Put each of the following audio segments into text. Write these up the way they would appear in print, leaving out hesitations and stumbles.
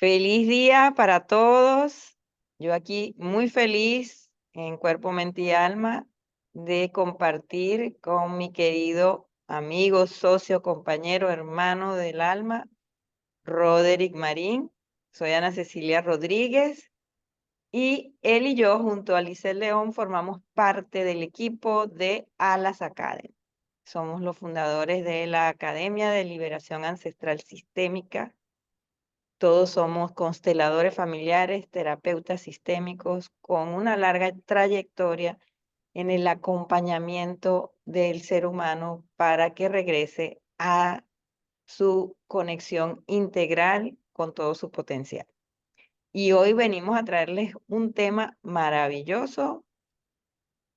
Feliz día para todos. Yo aquí muy feliz en cuerpo, mente y alma de compartir con mi querido amigo, socio, compañero, hermano del alma, Roderick Marín. Soy Ana Cecilia Rodríguez y él y yo, junto a Lizel León, formamos parte del equipo de Alas Academy. Somos los fundadores de la Academia de Liberación Ancestral Sistémica. Todos somos consteladores familiares, terapeutas sistémicos con una larga trayectoria en el acompañamiento del ser humano para que regrese a su conexión integral con todo su potencial. Y hoy venimos a traerles un tema maravilloso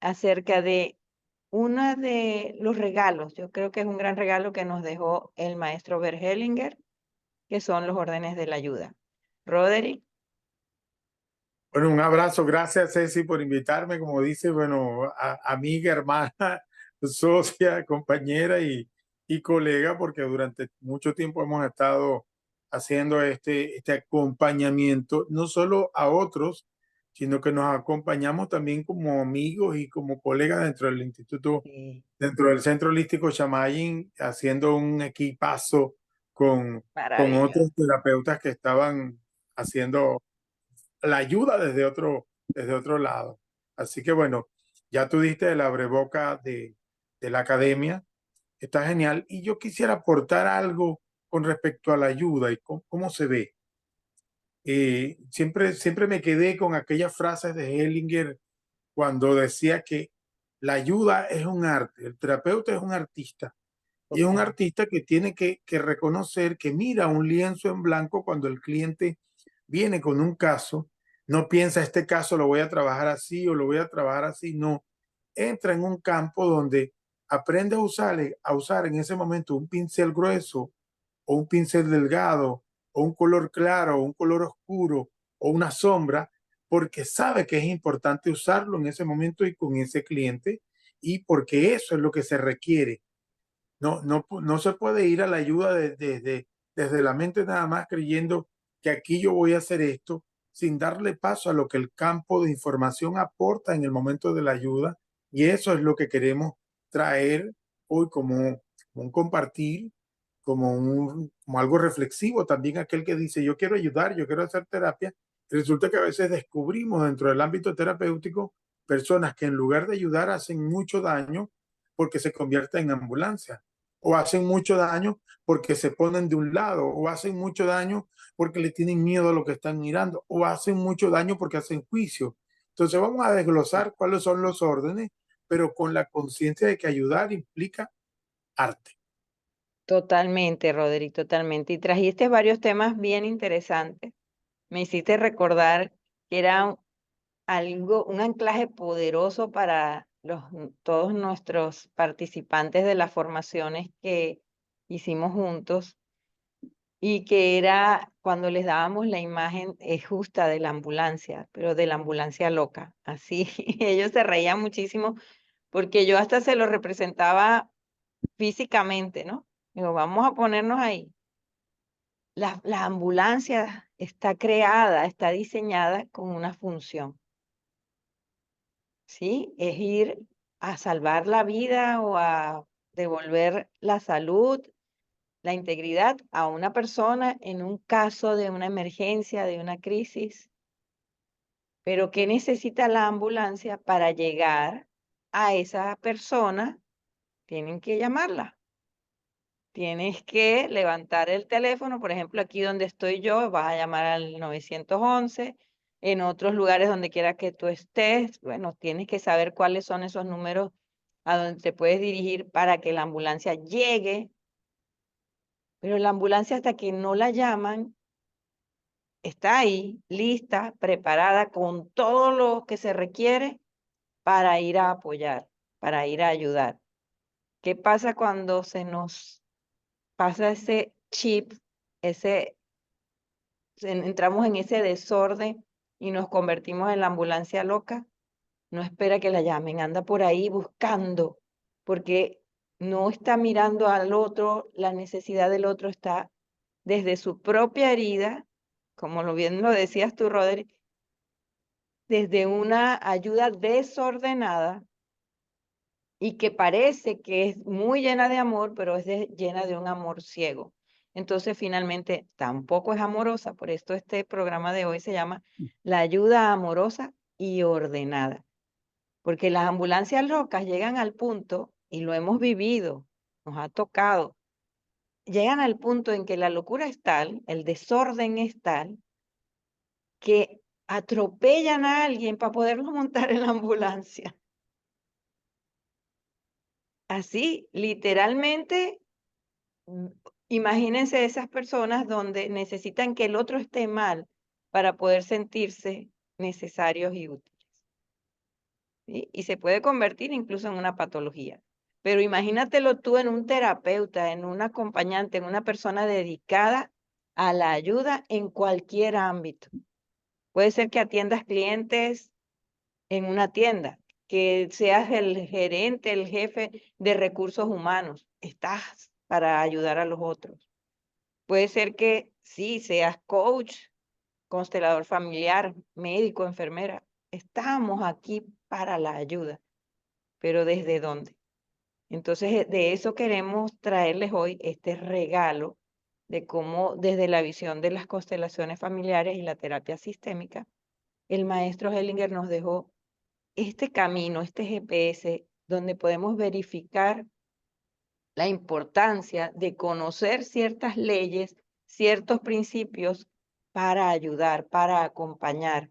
acerca de uno de los regalos. Yo creo que es un gran regalo que nos dejó el maestro Bert Hellinger, que son los órdenes de la ayuda. Roderick. Bueno, un abrazo. Gracias, Ceci, por invitarme. Como dice, bueno, amiga, hermana, socia, compañera y colega, porque durante mucho tiempo hemos estado haciendo este acompañamiento, no solo a otros, sino que nos acompañamos también como amigos y como colegas dentro del instituto, Sí, dentro del Centro Holístico Chamayin, haciendo un equipazo con maravilloso. otros terapeutas que estaban haciendo la ayuda desde otro lado. Así que bueno, ya tú diste el abreboca de la academia, está genial. Y yo quisiera aportar algo con respecto a la ayuda y cómo se ve. Siempre me quedé con aquellas frases de Hellinger cuando decía que la ayuda es un arte, el terapeuta es un artista. Y es un Total. artista que tiene que reconocer que mira un lienzo en blanco cuando el cliente viene con un caso, no piensa este caso lo voy a trabajar así o lo voy a trabajar así, no. Entra en un campo donde aprende a usar en ese momento un pincel grueso o un pincel delgado o un color claro o un color oscuro o una sombra, porque sabe que es importante usarlo en ese momento y con ese cliente y porque eso es lo que se requiere. No se puede ir a la ayuda desde la mente nada más creyendo que aquí yo voy a hacer esto sin darle paso a lo que el campo de información aporta en el momento de la ayuda. Y eso es lo que queremos traer hoy como un compartir, como algo reflexivo. También aquel que dice, yo quiero ayudar, yo quiero hacer terapia. Resulta que a veces descubrimos dentro del ámbito terapéutico personas que en lugar de ayudar hacen mucho daño porque se convierten en ambulancia o hacen mucho daño porque se ponen de un lado, o hacen mucho daño porque le tienen miedo a lo que están mirando, o hacen mucho daño porque hacen juicio. Entonces vamos a desglosar cuáles son los órdenes, pero con la conciencia de que ayudar implica arte. Totalmente, Roderick, totalmente. Y trajiste varios temas bien interesantes. Me hiciste recordar que era algo, un anclaje poderoso para todos nuestros participantes de las formaciones que hicimos juntos y que era cuando les dábamos la imagen justa de la ambulancia, pero de la ambulancia loca. Así, ellos se reían muchísimo porque yo hasta se lo representaba físicamente, ¿no? Digo, vamos a ponernos ahí. La ambulancia está creada, está diseñada con una función, ¿sí? Es ir a salvar la vida o a devolver la salud, la integridad a una persona en un caso de una emergencia, de una crisis. Pero ¿qué necesita la ambulancia para llegar a esa persona? Tienen que llamarla. Tienes que levantar el teléfono, por ejemplo, aquí donde estoy yo, vas a llamar al 911. En otros lugares donde quiera que tú estés, bueno, tienes que saber cuáles son esos números a donde te puedes dirigir para que la ambulancia llegue, pero la ambulancia hasta que no la llaman, está ahí, lista, preparada, con todo lo que se requiere para ir a apoyar, para ir a ayudar. ¿Qué pasa cuando se nos pasa ese chip, ese entramos en ese desorden y nos convertimos en la ambulancia loca? No espera que la llamen, anda por ahí buscando, porque no está mirando al otro, la necesidad del otro está desde su propia herida, como bien lo decías tú, Rodri, desde una ayuda desordenada y que parece que es muy llena de amor, pero es llena de un amor ciego. Entonces, finalmente, tampoco es amorosa. Por esto este programa de hoy se llama La ayuda amorosa y ordenada. Porque las ambulancias locas llegan al punto, y lo hemos vivido, nos ha tocado, llegan al punto en que la locura es tal, el desorden es tal, que atropellan a alguien para poderlo montar en la ambulancia. Así, literalmente, mm, imagínense esas personas donde necesitan que el otro esté mal para poder sentirse necesarios y útiles. ¿Sí? Y se puede convertir incluso en una patología. Pero imagínatelo tú en un terapeuta, en un acompañante, en una persona dedicada a la ayuda en cualquier ámbito. Puede ser que atiendas clientes en una tienda, que seas el gerente, el jefe de recursos humanos. Estás para ayudar a los otros. Puede ser que sí, seas coach, constelador familiar, médico, enfermera. Estamos aquí para la ayuda, pero ¿desde dónde? Entonces, de eso queremos traerles hoy este regalo de cómo desde la visión de las constelaciones familiares y la terapia sistémica, el maestro Hellinger nos dejó este camino, este GPS, donde podemos verificar la importancia de conocer ciertas leyes, ciertos principios para ayudar, para acompañar,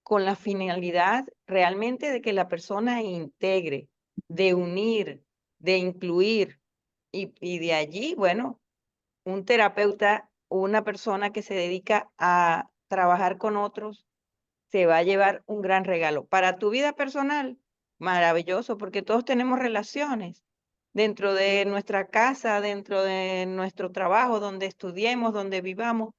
con la finalidad realmente de que la persona integre, de unir, de incluir, y de allí, bueno, un terapeuta, una persona que se dedica a trabajar con otros, se va a llevar un gran regalo. Para tu vida personal, maravilloso, porque todos tenemos relaciones dentro de nuestra casa, dentro de nuestro trabajo, donde estudiemos, donde vivamos.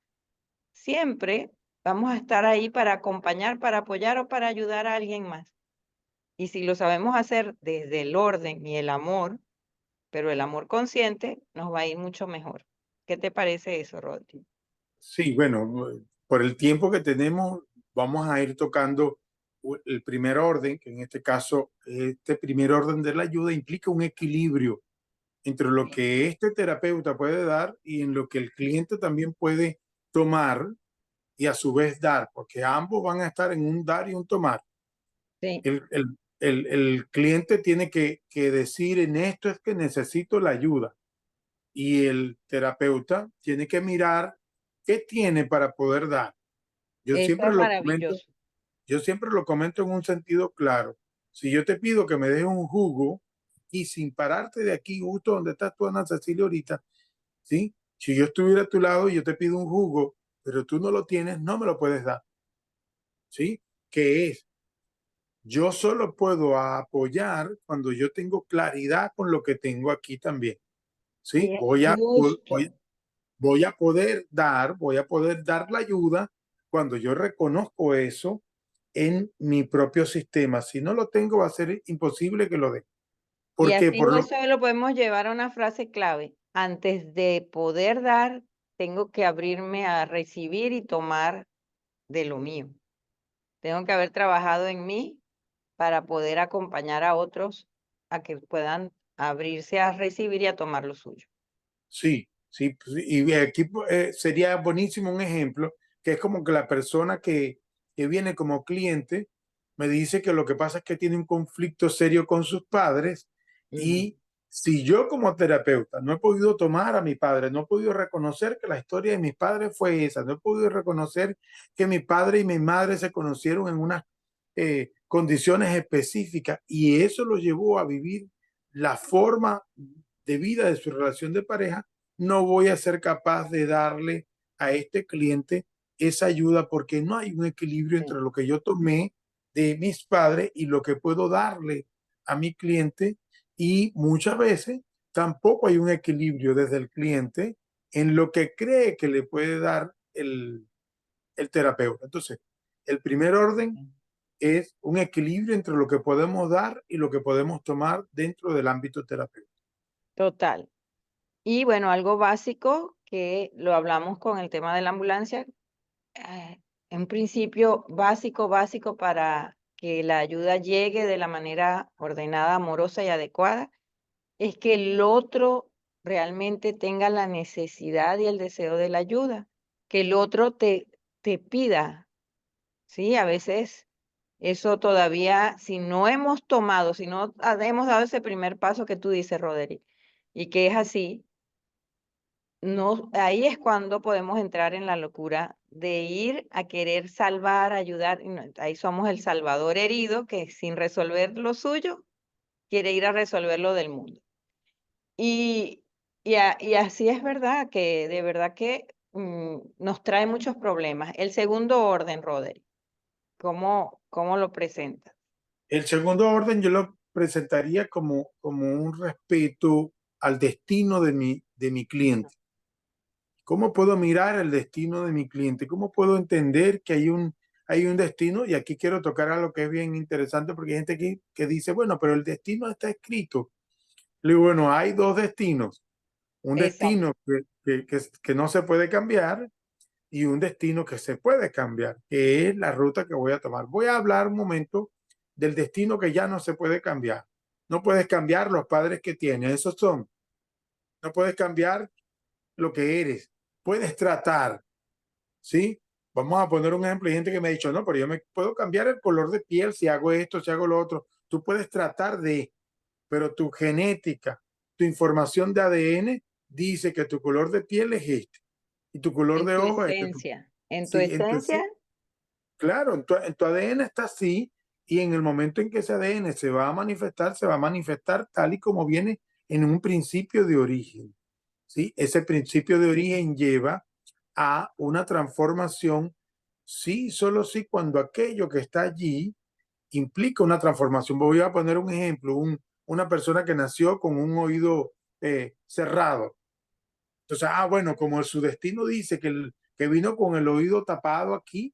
Siempre vamos a estar ahí para acompañar, para apoyar o para ayudar a alguien más. Y si lo sabemos hacer desde el orden y el amor, pero el amor consciente, nos va a ir mucho mejor. ¿Qué te parece eso, Rodri? Sí, bueno, por el tiempo que tenemos, vamos a ir tocando el primer orden, que en este caso, este primer orden de la ayuda implica un equilibrio entre lo Sí. que este terapeuta puede dar y en lo que el cliente también puede tomar y a su vez dar, porque ambos van a estar en un dar y un tomar. Sí, El cliente tiene que decir en esto es que necesito la ayuda y el terapeuta tiene que mirar qué tiene para poder dar. Yo eso siempre es lo comento, maravilloso. yo siempre lo comento en un sentido claro. Si yo te pido que me des un jugo y sin pararte de aquí, justo donde estás tú, Ana Cecilia, ahorita, ¿sí? Si yo estuviera a tu lado y yo te pido un jugo, pero tú no lo tienes, no me lo puedes dar, ¿sí? ¿Qué es? Yo solo puedo apoyar cuando yo tengo claridad con lo que tengo aquí también, ¿sí? Y es justo. Voy a poder dar la ayuda cuando yo reconozco eso en mi propio sistema. Si no lo tengo, va a ser imposible que lo dé. Y ¿Por qué? así eso lo podemos llevar a una frase clave. Antes de poder dar, tengo que abrirme a recibir y tomar de lo mío. Tengo que haber trabajado en mí para poder acompañar a otros a que puedan abrirse a recibir y a tomar lo suyo. Sí, sí, pues, y aquí sería buenísimo un ejemplo, que es como que la persona que viene como cliente me dice que lo que pasa es que tiene un conflicto serio con sus padres Ujú. y si yo como terapeuta no he podido tomar a mi padre, no he podido reconocer que la historia de mis padres fue esa, no he podido reconocer que mi padre y mi madre se conocieron en unas condiciones específicas y eso lo llevó a vivir la forma de vida de su relación de pareja, no voy a ser capaz de darle a este cliente esa ayuda porque no hay un equilibrio Sí. entre lo que yo tomé de mis padres y lo que puedo darle a mi cliente y muchas veces tampoco hay un equilibrio desde el cliente en lo que cree que le puede dar el terapeuta. Entonces, el primer orden es un equilibrio entre lo que podemos dar y lo que podemos tomar dentro del ámbito terapéutico. Total. Y bueno, algo básico que lo hablamos con el tema de la ambulancia, un principio básico para que la ayuda llegue de la manera ordenada, amorosa y adecuada, es que el otro realmente tenga la necesidad y el deseo de la ayuda, que el otro te pida, ¿sí? A veces eso todavía, si no hemos tomado, si no hemos dado ese primer paso que tú dices, Roderick, y que es así, no, ahí es cuando podemos entrar en la locura de ir a querer salvar, ayudar. Y ahí somos el salvador herido que sin resolver lo suyo quiere ir a resolver lo del mundo. Y, y así es verdad que de verdad que nos trae muchos problemas. El segundo orden, Roderick, ¿cómo lo presenta? El segundo orden yo lo presentaría como un respeto al destino de mi cliente. ¿Cómo puedo mirar el destino de mi cliente? ¿Cómo puedo entender que hay un destino? Y aquí quiero tocar algo que es bien interesante porque hay gente que dice, bueno, pero el destino está escrito. Le digo, bueno, hay dos destinos. Un Exacto. destino que no se puede cambiar y un destino que se puede cambiar, que es la ruta que voy a tomar. Voy a hablar un momento del destino que ya no se puede cambiar. No puedes cambiar los padres que tienes, esos son. No puedes cambiar lo que eres. Puedes tratar, ¿sí? Vamos a poner un ejemplo. Hay gente que me ha dicho, no, pero yo me puedo cambiar el color de piel si hago esto, si hago lo otro. Tú puedes tratar de, pero tu genética, tu información de ADN dice que tu color de piel es este y tu color En de tu ojos es este. esencia, en tu Sí, esencia, claro, en tu ADN está así y en el momento en que ese ADN se va a manifestar tal y como viene en un principio de origen. ¿Sí? Ese principio de origen lleva a una transformación, sí, solo sí, cuando aquello que está allí implica una transformación. Voy a poner un ejemplo, una persona que nació con un oído cerrado. Entonces, bueno, como su destino dice que vino con el oído tapado aquí,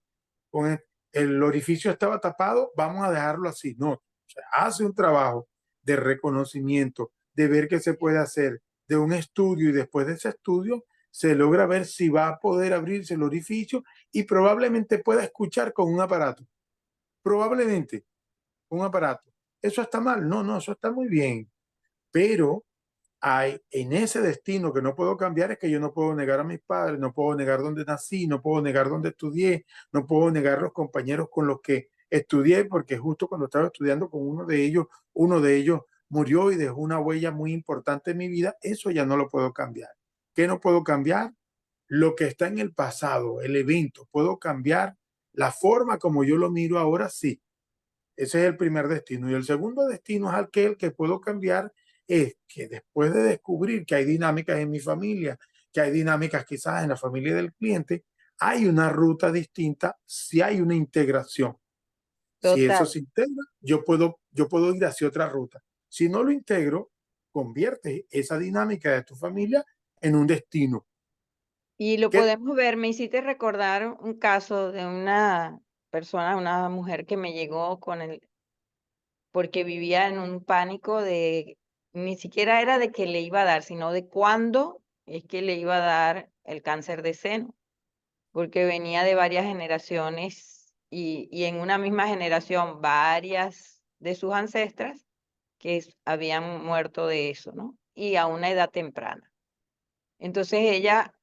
con el orificio estaba tapado, vamos a dejarlo así. No, o sea, hace un trabajo de reconocimiento, de ver qué se puede hacer, de un estudio y después de ese estudio se logra ver si va a poder abrirse el orificio y probablemente pueda escuchar con un aparato. Probablemente un aparato. ¿Eso está mal? No, no, eso está muy bien. Pero hay en ese destino que no puedo cambiar es que yo no puedo negar a mis padres, no puedo negar dónde nací, no puedo negar dónde estudié, no puedo negar los compañeros con los que estudié, porque justo cuando estaba estudiando con uno de ellos murió y dejó una huella muy importante en mi vida. Eso ya no lo puedo cambiar. ¿Qué no puedo cambiar? Lo que está en el pasado, el evento. ¿Puedo cambiar la forma como yo lo miro ahora? Sí. Ese es el primer destino. Y el segundo destino es aquel que puedo cambiar, es que después de descubrir que hay dinámicas en mi familia, que hay dinámicas quizás en la familia del cliente, hay una ruta distinta si hay una integración. Si eso total. se integra, yo puedo ir hacia otra ruta. Si no lo integro, convierte esa dinámica de tu familia en un destino. Y lo ¿Qué? podemos ver, me hiciste recordar un caso de una persona, una mujer que me llegó porque vivía en un pánico de, ni siquiera era de que le iba a dar, sino de cuándo es que le iba a dar el cáncer de seno, porque venía de varias generaciones y en una misma generación varias de sus ancestras que habían muerto de eso, ¿no? Y a una edad temprana. Entonces ella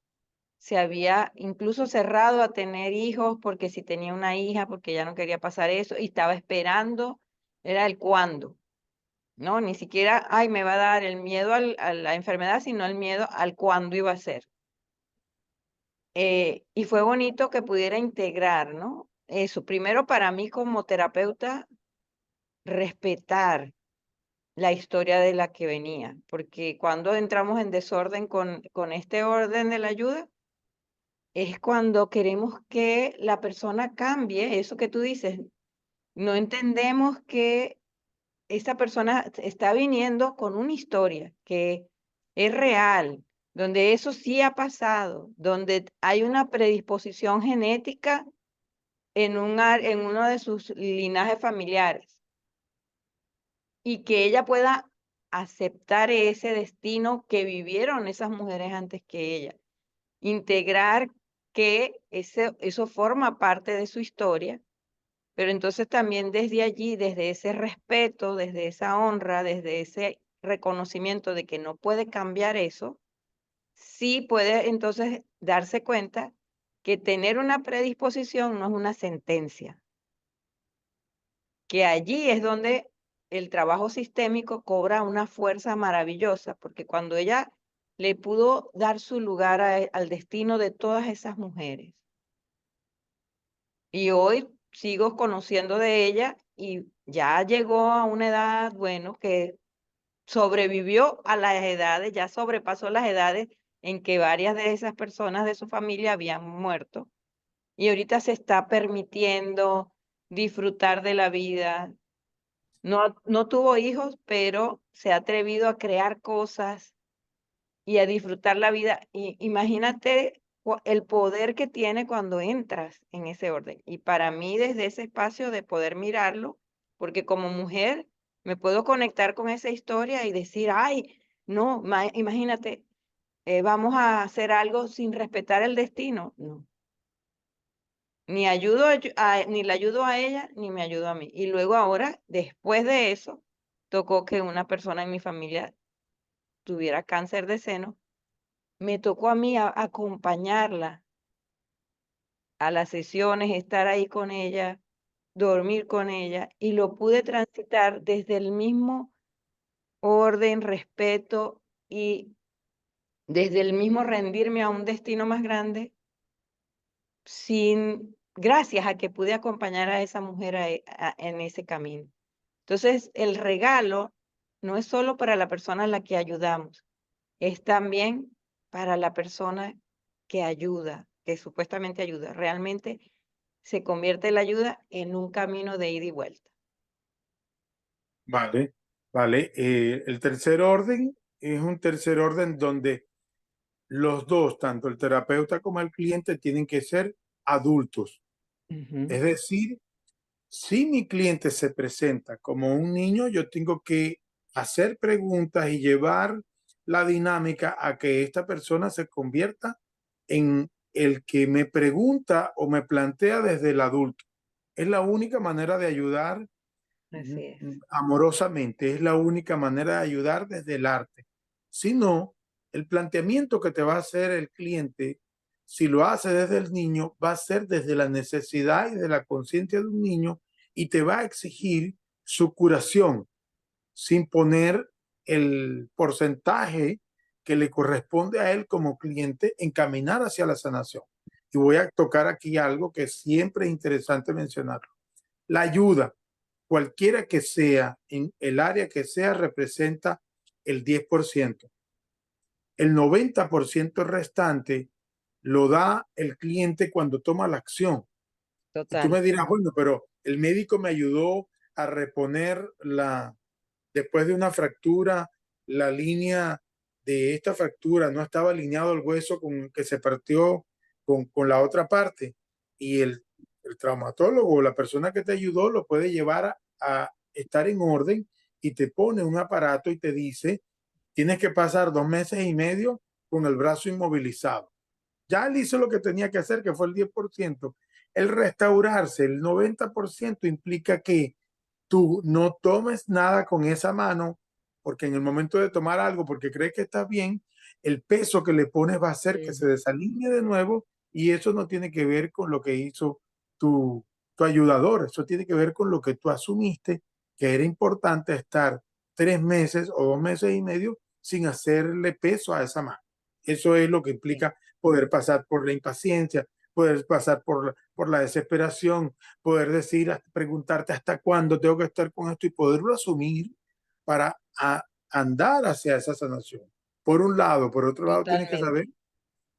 se había incluso cerrado a tener hijos porque si tenía una hija, porque ya no quería pasar eso, y estaba esperando, era el cuándo, ¿no? Ni siquiera, ay, me va a dar el miedo a la enfermedad, sino el miedo al cuándo iba a ser. Y fue bonito que pudiera integrar, ¿no? Eso, primero para mí como terapeuta, respetar la historia de la que venía, porque cuando entramos en desorden con este orden de la ayuda, es cuando queremos que la persona cambie, eso que tú dices, no entendemos que esa persona está viniendo con una historia que es real, donde eso sí ha pasado, donde hay una predisposición genética en uno de sus linajes familiares y que ella pueda aceptar ese destino que vivieron esas mujeres antes que ella, integrar que eso forma parte de su historia, pero entonces también desde allí, desde ese respeto, desde esa honra, desde ese reconocimiento de que no puede cambiar eso, sí puede entonces darse cuenta que tener una predisposición no es una sentencia, que allí es donde el trabajo sistémico cobra una fuerza maravillosa, porque cuando ella le pudo dar su lugar al destino de todas esas mujeres, y hoy sigo conociendo de ella y ya llegó a una edad, bueno, que sobrevivió a las edades, ya sobrepasó las edades en que varias de esas personas de su familia habían muerto. Y ahorita se está permitiendo disfrutar de la vida. No tuvo hijos, pero se ha atrevido a crear cosas y a disfrutar la vida. Y imagínate el poder que tiene cuando entras en ese orden. Y para mí, desde ese espacio de poder mirarlo, porque como mujer me puedo conectar con esa historia y decir, ay, no, imagínate, vamos a hacer algo sin respetar el destino. No, ni ayudo ni le ayudo a ella, ni me ayudo a mí. Y luego ahora, después de eso, tocó que una persona en mi familia tuviera cáncer de seno. Me tocó a mí acompañarla a las sesiones, estar ahí con ella, dormir con ella, y lo pude transitar desde el mismo orden, respeto y desde el mismo rendirme a un destino más grande, gracias a que pude acompañar a esa mujer en ese camino. Entonces, el regalo no es solo para la persona a la que ayudamos, es también para la persona que ayuda, que supuestamente ayuda. Realmente se convierte la ayuda en un camino de ida y vuelta. Vale, vale. El tercer orden es un tercer orden donde los dos, tanto el terapeuta como el cliente, tienen que ser adultos. Ujú. Es decir, si mi cliente se presenta como un niño, yo tengo que hacer preguntas y llevar la dinámica a que esta persona se convierta en el que me pregunta o me plantea desde el adulto. Es la única manera de ayudar Así es. amorosamente, es la única manera de ayudar desde el arte. Si no, el planteamiento que te va a hacer el cliente, si lo hace desde el niño, va a ser desde la necesidad y de la conciencia de un niño y te va a exigir su curación sin poner el porcentaje que le corresponde a él como cliente en caminar hacia la sanación. Y voy a tocar aquí algo que siempre es interesante mencionarlo. La ayuda, cualquiera que sea, en el área que sea, representa el 10%. El 90% restante lo da el cliente cuando toma la acción. Y tú Total. me dirás, bueno, pero el médico me ayudó a reponer después de una fractura, la línea de esta fractura no estaba alineado el hueso con que se partió con la otra parte. Y el traumatólogo o la persona que te ayudó lo puede llevar a estar en orden y te pone un aparato y te dice, tienes que pasar 2 meses y medio con el brazo inmovilizado. Ya él hizo lo que tenía que hacer, que fue el 10%. El restaurarse, el 90% implica que tú no tomes nada con esa mano, porque en el momento de tomar algo, porque crees que estás bien, el peso que le pones va a hacer que se Mm. desalinee de nuevo y eso no tiene que ver con lo que hizo tu, tu ayudador, eso tiene que ver con lo que tú asumiste, que era importante estar 3 meses o 2 meses y medio sin hacerle peso a esa mano. Eso es lo que Sí, implica poder pasar por la impaciencia, poder pasar por la desesperación, poder decir, preguntarte hasta cuándo tengo que estar con esto y poderlo asumir para andar hacia esa sanación. Por un lado, por otro lado tienes que saber, totalmente.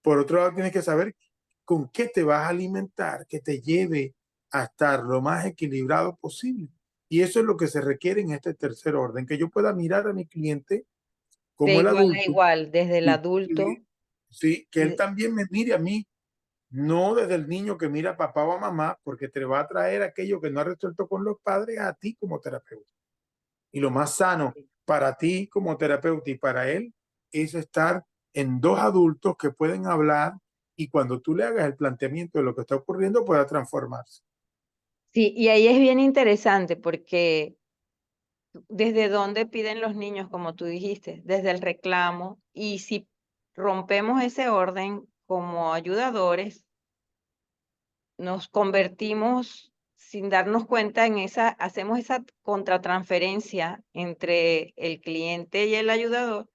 por otro lado tienes que saber con qué te vas a alimentar, que te lleve a estar lo más equilibrado posible. Y eso es lo que se requiere en este tercer orden, que yo pueda mirar a mi cliente De como el igual a adulto igual, desde el y, adulto. sí, que él de- también me mire a mí, no desde el niño que mira a papá o a mamá, porque te va a traer aquello que no ha resuelto con los padres a ti como terapeuta. Y lo más sano para ti como terapeuta y para él es estar en dos adultos que pueden hablar y cuando tú le hagas el planteamiento de lo que está ocurriendo pueda transformarse. Sí, y ahí es bien interesante porque desde dónde piden los niños, como tú dijiste, desde el reclamo, y si rompemos ese orden como ayudadores, nos convertimos sin darnos cuenta en hacemos esa contratransferencia entre el cliente y el ayudador,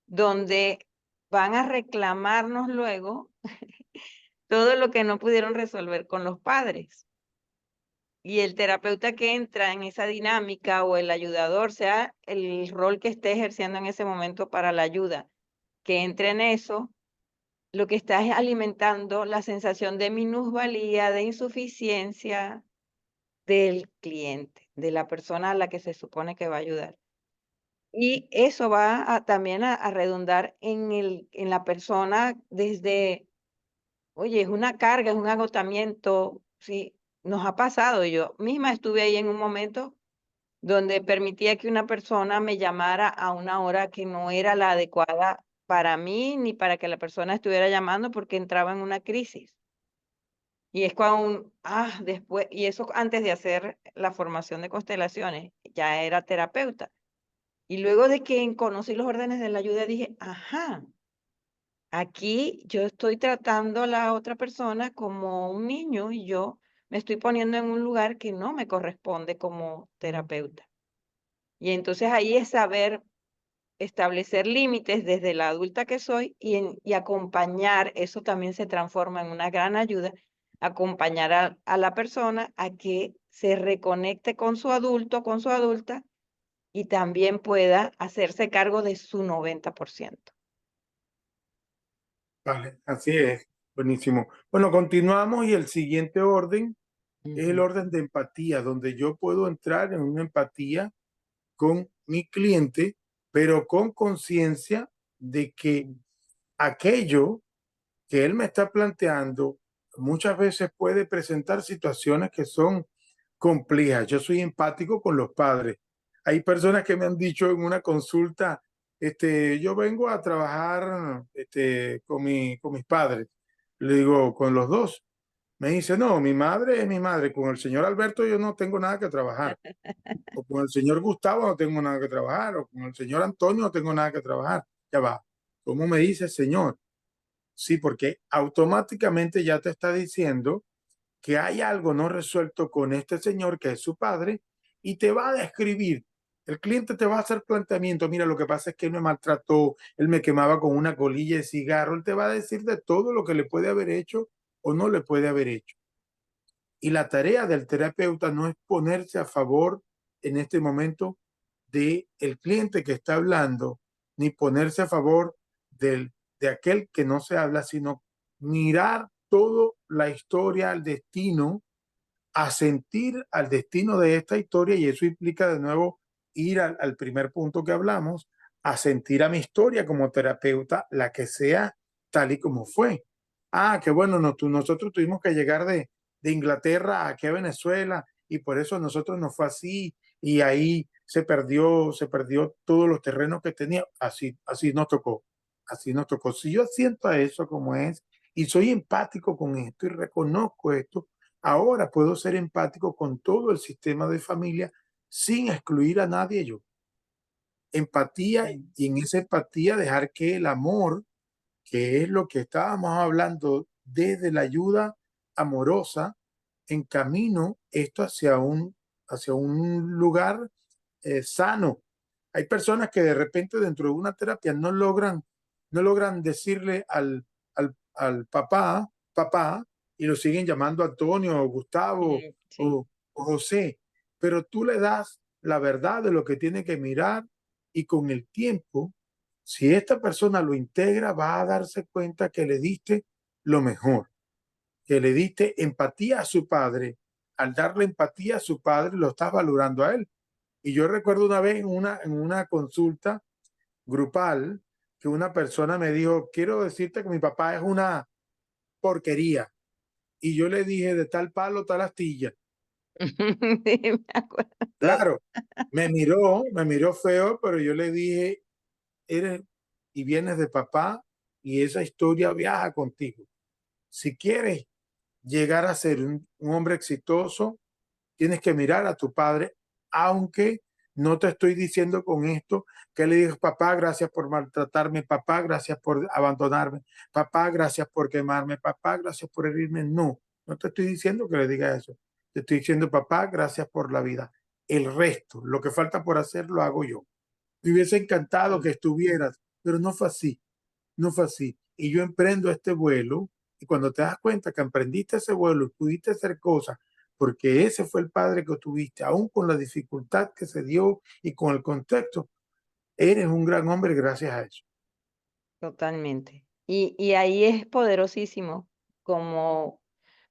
donde van a reclamarnos luego todo lo que no pudieron resolver con los padres. Y el terapeuta que entra en esa dinámica o el ayudador, sea el rol que esté ejerciendo en ese momento para la ayuda, que entre en eso, lo que está es alimentando la sensación de minusvalía, de insuficiencia del cliente, de la persona a la que se supone que va a ayudar. Y eso va también a redundar en la persona desde, oye, es una carga, es un agotamiento, sí, nos ha pasado. Yo misma estuve ahí en un momento donde permitía que una persona me llamara a una hora que no era la adecuada para mí, ni para que la persona estuviera llamando porque entraba en una crisis. Y es cuando, después, y eso antes de hacer la formación de constelaciones, ya era terapeuta. Y luego de que conocí los órdenes de la ayuda, dije, ajá, aquí yo estoy tratando a la otra persona como un niño y yo me estoy poniendo en un lugar que no me corresponde como terapeuta. Y entonces ahí es saber establecer límites desde la adulta que soy y acompañar, eso también se transforma en una gran ayuda, acompañar a la persona a que se reconecte con su adulto, con su adulta, y también pueda hacerse cargo de su 90%. Vale, así es. Buenísimo. Bueno, continuamos y el siguiente orden es el Ujú. orden de empatía, donde yo puedo entrar en una empatía con mi cliente, pero con conciencia de que aquello que él me está planteando muchas veces puede presentar situaciones que son complejas. Yo soy empático con los padres. Hay personas que me han dicho en una consulta, yo vengo a trabajar con mis padres. Le digo, con los dos. Me dice, no, mi madre es mi madre. Con el señor Alberto yo no tengo nada que trabajar. O con el señor Gustavo no tengo nada que trabajar. O con el señor Antonio no tengo nada que trabajar. Ya va. ¿Cómo me dice, señor? Sí, porque automáticamente ya te está diciendo que hay algo no resuelto con este señor que es su padre y te va a describir. El cliente te va a hacer planteamiento. Mira, lo que pasa es que él me maltrató, él me quemaba con una colilla de cigarro. Él te va a decir de todo lo que le puede haber hecho o no le puede haber hecho. Y la tarea del terapeuta no es ponerse a favor en este momento de el cliente que está hablando, ni ponerse a favor de aquel que no se habla, sino mirar toda la historia, el destino, a sentir al destino de esta historia, y eso implica de nuevo ir al primer punto que hablamos, a sentir a mi historia como terapeuta, la que sea tal y como fue. Que bueno, nosotros tuvimos que llegar de Inglaterra aquí a Venezuela y por eso a nosotros nos fue así y ahí se perdió todos los terrenos que tenía. Así nos tocó, así nos tocó. Si yo siento a eso como es y soy empático con esto y reconozco esto, ahora puedo ser empático con todo el sistema de familia sin excluir a nadie yo. Empatía, Sí. y en esa empatía dejar que el amor, que es lo que estábamos hablando desde la ayuda amorosa, encamino esto hacia un lugar sano. Hay personas que de repente dentro de una terapia no logran decirle al papá, y lo siguen llamando Antonio o Gustavo Sí. o José, pero tú le das la verdad de lo que tiene que mirar y con el tiempo, si esta persona lo integra, va a darse cuenta que le diste lo mejor, que le diste empatía a su padre. Al darle empatía a su padre, lo estás valorando a él. Y yo recuerdo una vez en una consulta grupal que una persona me dijo, quiero decirte que mi papá es una porquería. Y yo le dije, de tal palo, tal astilla. Sí, me acuerdo. Claro, me miró feo, pero yo le dije, eres y vienes de papá y esa historia viaja contigo. Si quieres llegar a ser un hombre exitoso, tienes que mirar a tu padre, aunque no te estoy diciendo con esto que le digas, papá, gracias por maltratarme, papá, gracias por abandonarme, papá, gracias por quemarme, papá, gracias por herirme. No, no te estoy diciendo que le digas eso. Te estoy diciendo, papá, gracias por la vida. El resto, lo que falta por hacer, lo hago yo. Me hubiese encantado que Sí, estuvieras, pero no fue así, no fue así. Y yo emprendo este vuelo y cuando te das cuenta que emprendiste ese vuelo y pudiste hacer cosas, porque ese fue el padre que tuviste, aún con la dificultad que se dio y con el contexto, eres un gran hombre gracias a eso. totalmente. Y ahí es poderosísimo como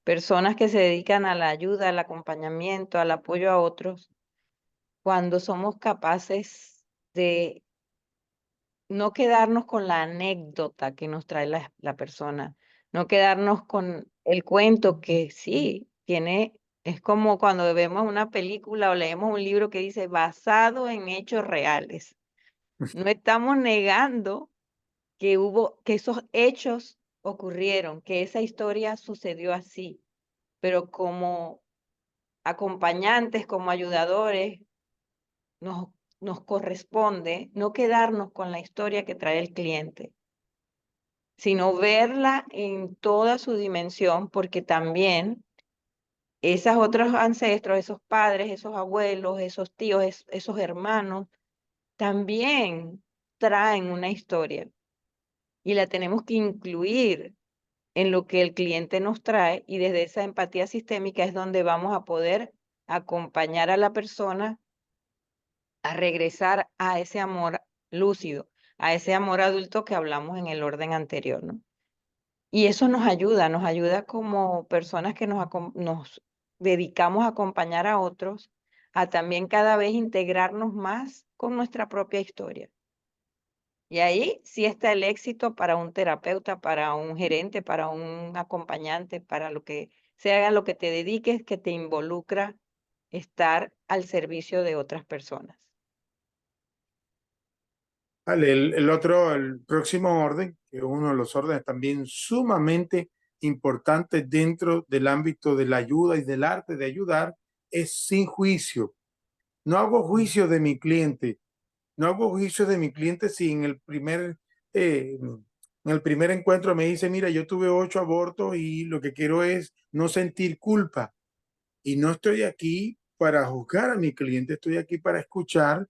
personas que se dedican a la ayuda, al acompañamiento, al apoyo a otros, cuando somos capaces de no quedarnos con la anécdota que nos trae la persona, no quedarnos con el cuento que sí tiene, es como cuando vemos una película o leemos un libro que dice basado en hechos reales. No estamos negando que esos hechos ocurrieron, que esa historia sucedió así, pero como acompañantes, como ayudadores, nos, nos corresponde no quedarnos con la historia que trae el cliente, sino verla en toda su dimensión, porque también esos otros ancestros, esos padres, esos abuelos, esos tíos, esos hermanos, también traen una historia y la tenemos que incluir en lo que el cliente nos trae y desde esa empatía sistémica es donde vamos a poder acompañar a la persona a regresar a ese amor lúcido, a ese amor adulto que hablamos en el orden anterior, ¿no? Y eso nos ayuda como personas que nos dedicamos a acompañar a otros, a también cada vez integrarnos más con nuestra propia historia. Y ahí sí está el éxito para un terapeuta, para un gerente, para un acompañante, para lo que sea lo que te dediques, que te involucra estar al servicio de otras personas. Vale, el otro, el próximo orden, que es uno de los órdenes también sumamente importantes dentro del ámbito de la ayuda y del arte de ayudar, es sin juicio. No hago Mm. juicio de mi cliente. No hago juicio de mi cliente si en el primer encuentro me dice, mira, yo tuve 8 abortos y lo que quiero es no sentir culpa. Y no estoy aquí para juzgar a mi cliente, estoy aquí para escuchar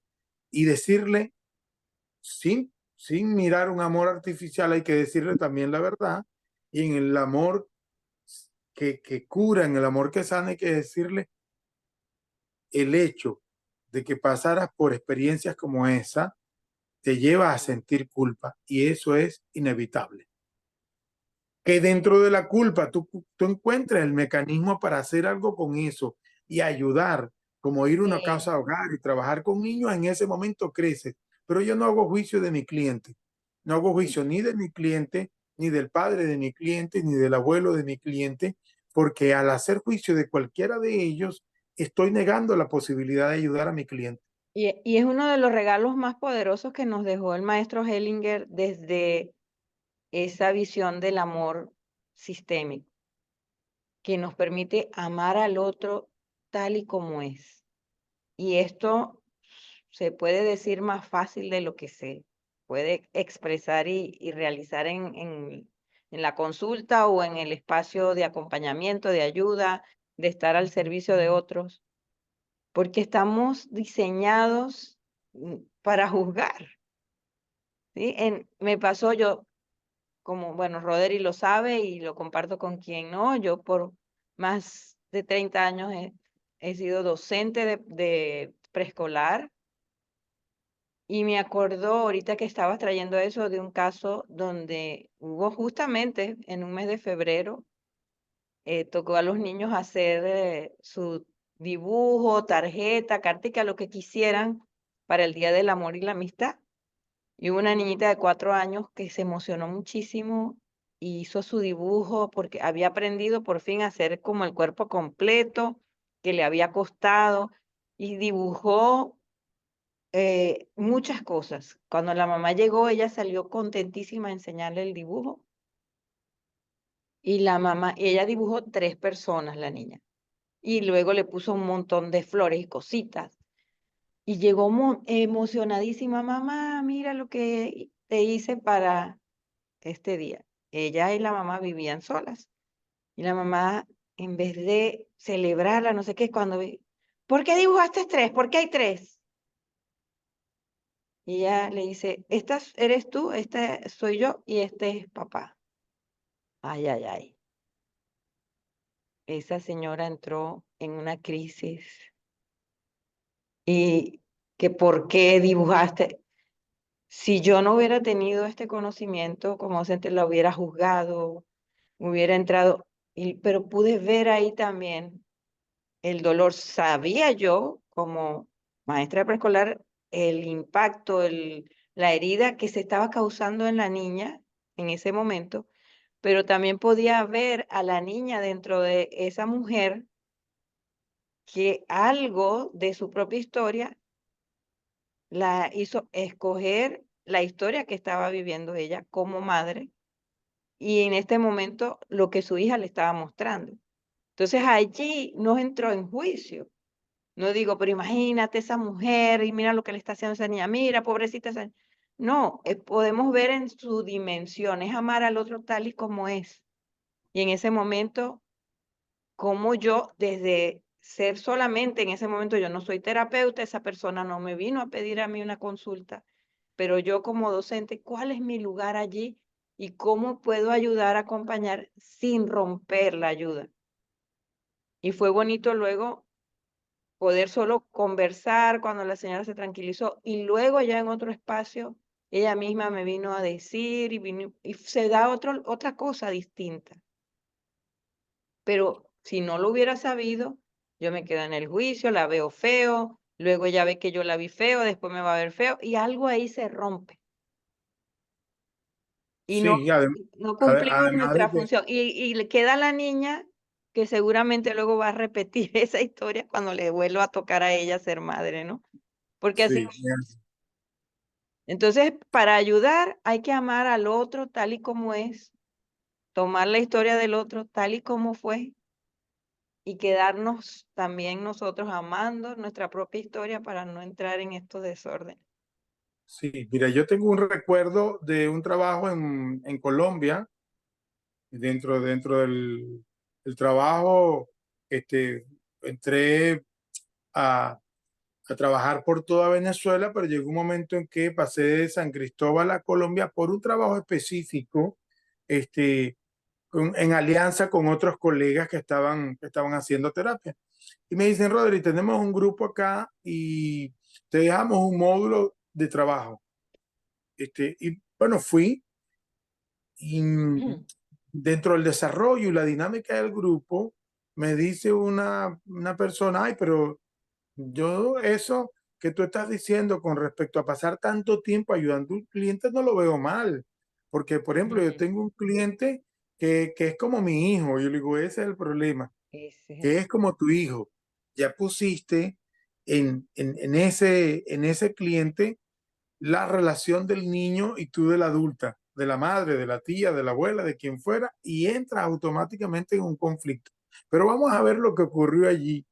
y decirle, sin mirar un amor artificial, hay que decirle también la verdad. Y en el amor que cura, en el amor que sana, hay que decirle el hecho de que pasaras por experiencias como esa te lleva a sentir culpa y eso es inevitable. Que dentro de la culpa tú encuentres el mecanismo para hacer algo con eso y ayudar, como ir a una Sí. casa de hogar y trabajar con niños, en ese momento creces. Pero yo no hago juicio de mi cliente, no hago juicio ni de mi cliente, ni del padre de mi cliente, ni del abuelo de mi cliente, porque al hacer juicio de cualquiera de ellos, estoy negando la posibilidad de ayudar a mi cliente. Y es uno de los regalos más poderosos que nos dejó el maestro Hellinger desde esa visión del amor sistémico, que nos permite amar al otro tal y como es. Y esto se puede decir más fácil de lo que se puede expresar y realizar en la consulta o en el espacio de acompañamiento, de ayuda, de estar al servicio de otros, porque estamos diseñados para juzgar, ¿sí? Me pasó yo, como, bueno, Roderi lo sabe y lo comparto con quien no, yo por más de 30 años he sido docente de preescolar y me acordó ahorita que estabas trayendo eso de un caso donde hubo justamente en un mes de febrero, tocó a los niños hacer su dibujo, tarjeta, cartica, lo que quisieran para el Día del Amor y la Amistad. Y hubo una niñita de 4 años que se emocionó muchísimo y hizo su dibujo porque había aprendido por fin a hacer como el cuerpo completo, que le había costado, y dibujó muchas cosas. Cuando la mamá llegó, ella salió contentísima a enseñarle el dibujo y la mamá, y ella dibujó 3 personas, la niña, y luego le puso un montón de flores y cositas. Y llegó emocionadísima: "Mamá, mira lo que te hice para este día". Ella y la mamá vivían solas, y la mamá, en vez de celebrarla, no sé qué, cuando vi: "¿Por qué dibujaste 3? ¿Por qué hay 3?". Y ella le dice: "Esta eres tú, esta soy yo y este es papá". Ay, ay, ay. Esa señora entró en una crisis, y que por qué dibujaste. Si yo no hubiera tenido este conocimiento, como docente, la hubiera juzgado, hubiera entrado, pero pude ver ahí también el dolor. Sabía yo, como maestra de preescolar, el impacto, la herida que se estaba causando en la niña en ese momento, pero también podía ver a la niña dentro de esa mujer, que algo de su propia historia la hizo escoger la historia que estaba viviendo ella como madre, y en este momento lo que su hija le estaba mostrando. Entonces allí no entró en juicio. No digo: "Pero imagínate esa mujer y mira lo que le está haciendo esa niña, mira, pobrecita esa". No, podemos ver en su dimensión, es amar al otro tal y como es. Y en ese momento, como yo, desde ser solamente en ese momento, yo no soy terapeuta, esa persona no me vino a pedir a mí una consulta, pero yo como docente, ¿cuál es mi lugar allí y cómo puedo ayudar a acompañar sin romper la ayuda? Y fue bonito luego poder solo conversar cuando la señora se tranquilizó, y luego ya en otro espacio ella misma me vino a decir y se da otra cosa distinta. Pero si no lo hubiera sabido, yo me quedo en el juicio, la veo feo, luego ella ve que yo la vi feo, después me va a ver feo, y algo ahí se rompe. Y no Sí, no cumplimos además de nuestra que, función. Y le queda a la niña, que seguramente luego va a repetir esa historia cuando le vuelva a tocar a ella ser madre, ¿no? Porque así, sí, entonces, para ayudar hay que amar al otro tal y como es, tomar la historia del otro tal y como fue, y quedarnos también nosotros amando nuestra propia historia para no entrar en estos desórdenes. sí, mira, yo tengo un recuerdo de un trabajo en Colombia, dentro del trabajo, este, entré a, a trabajar por toda Venezuela, pero llegó un momento en que pasé de San Cristóbal a Colombia por un trabajo específico, este, en alianza con otros colegas que estaban haciendo terapia. Y me dicen: Rodri, tenemos un grupo acá y te dejamos un módulo de trabajo. Y bueno, fui y dentro del desarrollo y la dinámica del grupo, me dice una persona: ay, pero yo eso que tú estás diciendo con respecto a pasar tanto tiempo ayudando a un cliente no lo veo mal, porque por ejemplo yo Ujú. tengo un cliente que es como mi hijo. Yo le digo: ese es el problema, Ese es que es como tu hijo. Ya pusiste en ese cliente la relación del niño y tú de la adulta, de la madre, de la tía, de la abuela, de quien fuera, y entras automáticamente en un conflicto. Pero vamos a ver lo que ocurrió allí,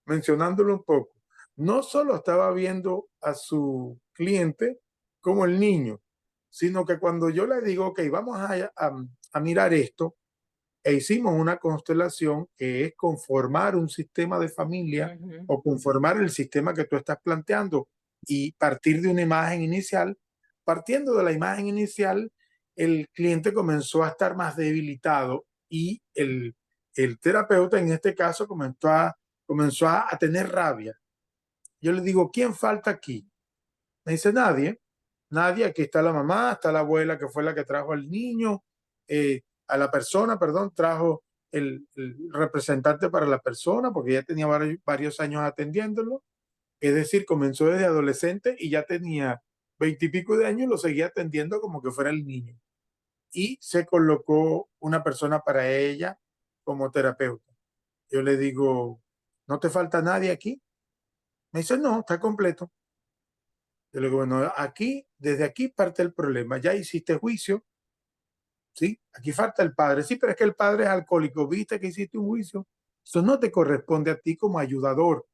mencionándolo un poco. No solo estaba viendo a su cliente como el niño, sino que cuando yo le digo: ok, vamos a mirar esto, e hicimos una constelación que es conformar un sistema de familia Ujú. o conformar el sistema que tú estás planteando y partir de una imagen inicial. Partiendo de la imagen inicial, el cliente comenzó a estar más debilitado y el terapeuta en este caso comenzó a tener rabia. Yo le digo: ¿quién falta aquí? Me dice: nadie, nadie, aquí está la mamá, está la abuela que fue la que trajo al niño, a la persona, perdón, trajo el representante para la persona, porque ya tenía varios años atendiéndolo, es decir, comenzó desde adolescente y ya tenía 20 y pico de años y lo seguía atendiendo como que fuera el niño. Y se colocó una persona para ella como terapeuta. Yo le digo: ¿no te falta nadie aquí? Me dice: no, está completo. Yo le digo: bueno, desde aquí parte el problema. Ya hiciste juicio, ¿sí? Aquí falta el padre. Sí, pero es que el padre es alcohólico. ¿Viste que hiciste un juicio? Eso no te corresponde a ti como ayudador.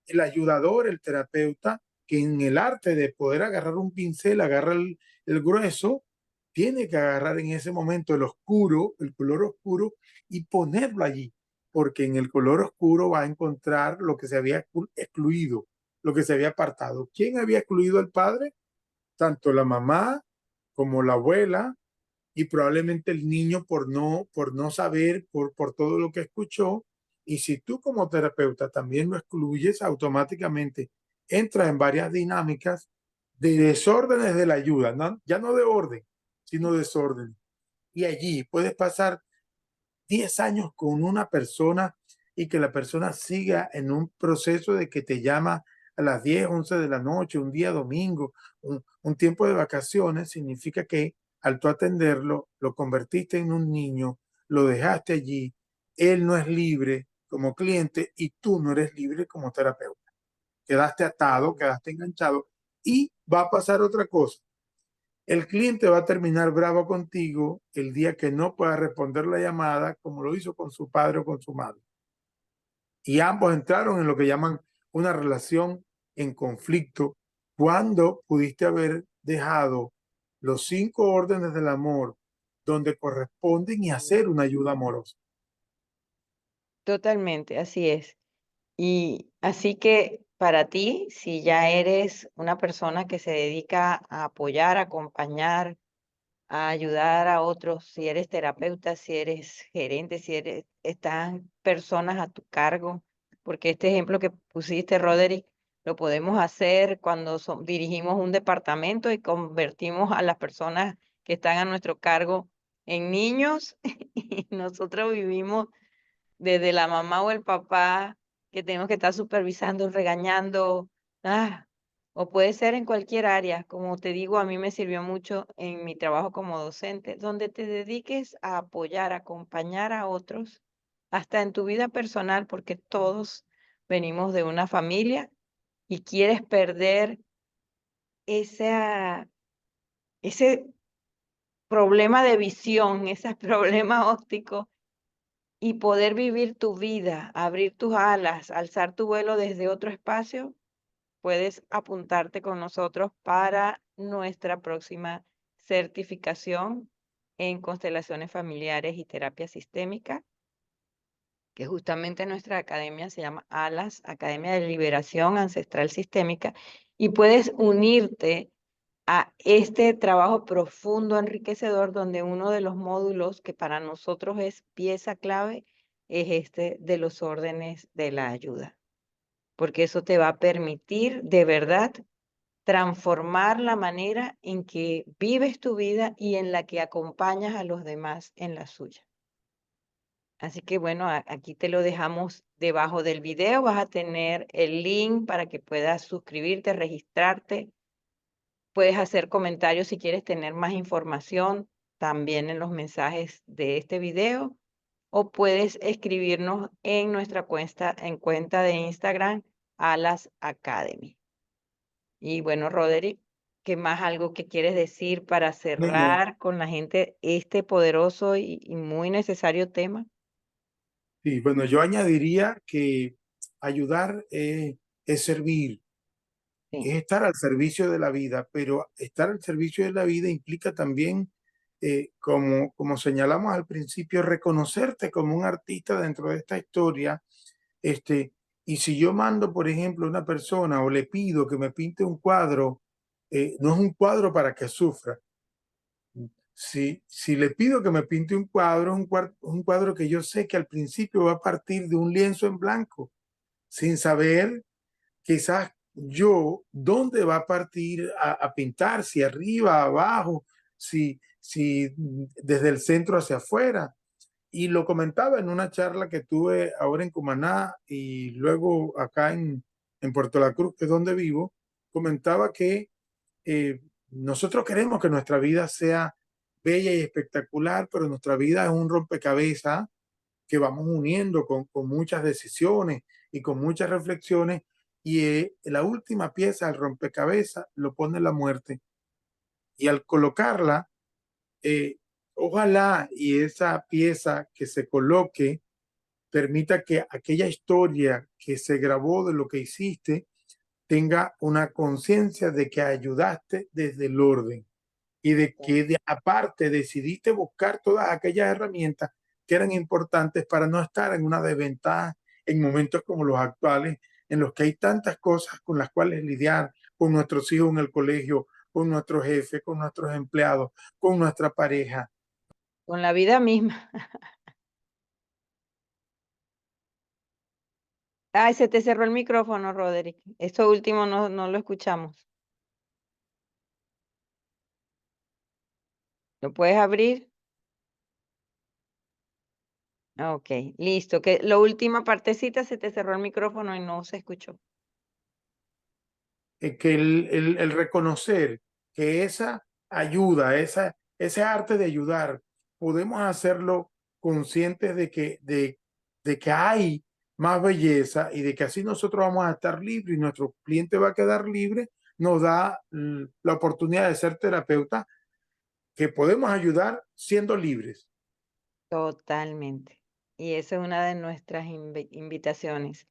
El ayudador, el terapeuta, que en el arte de poder agarrar un pincel, agarra el grueso, tiene que agarrar en ese momento el oscuro, el color oscuro, y ponerlo allí, porque en el color oscuro va a encontrar lo que se había excluido, lo que se había apartado. ¿Quién había excluido al padre? Tanto la mamá como la abuela, y probablemente el niño por no saber, por todo lo que escuchó. Y si tú como terapeuta también lo excluyes, automáticamente entra en varias dinámicas de desórdenes de la ayuda, ¿no? Ya no de orden, sino desorden. Y allí puedes pasar 10 años con una persona y que la persona siga en un proceso de que te llama a las 10 11 de la noche, un día domingo, un tiempo de vacaciones, significa que al tú atenderlo, lo convertiste en un niño, lo dejaste allí, él no es libre como cliente y tú no eres libre como terapeuta. Quedaste atado, quedaste enganchado y va a pasar otra cosa. El cliente va a terminar bravo contigo el día que no pueda responder la llamada como lo hizo con su padre o con su madre. Y ambos entraron en lo que llaman una relación en conflicto cuando pudiste haber dejado los 5 órdenes del amor donde corresponden y hacer una ayuda amorosa. Totalmente, así es. Y así que para ti, si ya eres una persona que se dedica a apoyar, a acompañar, a ayudar a otros, si eres terapeuta, si eres gerente, si eres, están personas a tu cargo, porque este ejemplo que pusiste, Roderick, lo podemos hacer cuando dirigimos un departamento y convertimos a las personas que están a nuestro cargo en niños y nosotros vivimos desde la mamá o el papá que tenemos que estar supervisando, regañando, ah, o puede ser en cualquier área. Como te digo, a mí me sirvió mucho en mi trabajo como docente, donde te dediques a apoyar, a acompañar a otros, hasta en tu vida personal, porque todos venimos de una familia y quieres perder esa, ese problema de visión, ese problema óptico y poder vivir tu vida, abrir tus alas, alzar tu vuelo desde otro espacio, puedes apuntarte con nosotros para nuestra próxima certificación en constelaciones familiares y terapia sistémica, que justamente nuestra academia se llama ALAS, Academia de Liberación Ancestral Sistémica, y puedes unirte a este trabajo profundo, enriquecedor, donde uno de los módulos que para nosotros es pieza clave es este de los órdenes de la ayuda, porque eso te va a permitir de verdad transformar la manera en que vives tu vida y en la que acompañas a los demás en la suya. Así que bueno, aquí te lo dejamos debajo del video, vas a tener el link para que puedas suscribirte, registrarte. Puedes hacer comentarios si quieres tener más información también en los mensajes de este video o puedes escribirnos en nuestra cuenta de Instagram, Alas Academy. Y bueno, Roderick, ¿qué más algo que quieres decir para Bueno, cerrar con la gente este poderoso y muy necesario tema? sí, bueno, yo añadiría que ayudar es servir, Sí, es estar al servicio de la vida, pero estar al servicio de la vida implica también, como señalamos al principio, reconocerte como un artista dentro de esta historia. Este, y si yo mando, por ejemplo, a una persona o le pido que me pinte un cuadro, no es un cuadro para que sufra. Si le pido que me pinte un cuadro, es un cuadro que yo sé que al principio va a partir de un lienzo en blanco, sin saber quizás yo dónde va a partir a pintar, si arriba, abajo, si desde el centro hacia afuera. Y lo comentaba en una charla que tuve ahora en Cumaná y luego acá en Puerto La Cruz, que es donde vivo, comentaba que nosotros queremos que nuestra vida sea bella y espectacular, pero nuestra vida es un rompecabezas que vamos uniendo con muchas decisiones y con muchas reflexiones, y la última pieza del rompecabezas lo pone la muerte. Y al colocarla, eh, Ojalá y esa pieza que se coloque permita que aquella historia que se grabó de lo que hiciste tenga una conciencia de que ayudaste desde el orden y de que aparte decidiste buscar todas aquellas herramientas que eran importantes para no estar en una desventaja en momentos como los actuales, en los que hay tantas cosas con las cuales lidiar con nuestros hijos en el colegio, con nuestro jefe, con nuestros empleados, con nuestra pareja. Con la vida misma. Ay, se te cerró el micrófono, Roderick. Esto último no lo escuchamos. ¿Lo puedes abrir? Ok, listo. Que la última partecita se te cerró el micrófono y no se escuchó. Que el reconocer que esa ayuda, ese arte de ayudar, podemos hacerlo conscientes de que hay más belleza y de que así nosotros vamos a estar libres y nuestro cliente va a quedar libre, nos da la oportunidad de ser terapeuta, que podemos ayudar siendo libres. Totalmente. Y esa es una de nuestras invitaciones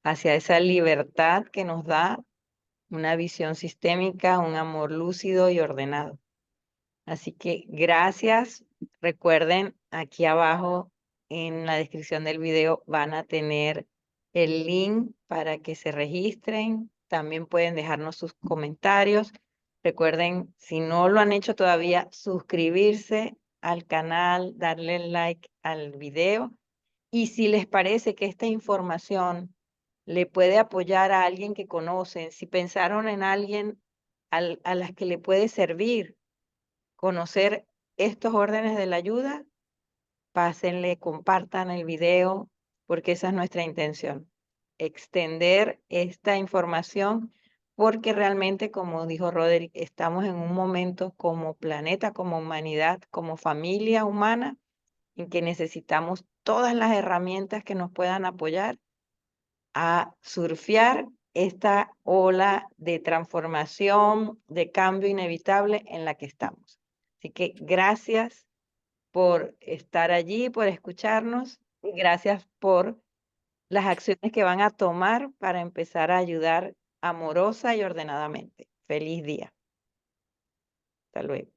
hacia esa libertad que nos da una visión sistémica, un amor lúcido y ordenado. Así que gracias. Recuerden, aquí abajo en la descripción del video van a tener el link para que se registren. También pueden dejarnos sus comentarios. Recuerden, si no lo han hecho todavía, suscribirse al canal, darle like al video. Y si les parece que esta información le puede apoyar a alguien que conocen, si pensaron en alguien a las que le puede servir conocer estos órdenes de la ayuda, pásenle, compartan el video, porque esa es nuestra intención, extender esta información, porque realmente, como dijo Roderick, estamos en un momento como planeta, como humanidad, como familia humana, en que necesitamos todas las herramientas que nos puedan apoyar a surfear esta ola de transformación, de cambio inevitable en la que estamos. Así que gracias por estar allí, por escucharnos y gracias por las acciones que van a tomar para empezar a ayudar amorosa y ordenadamente. Feliz día. Hasta luego.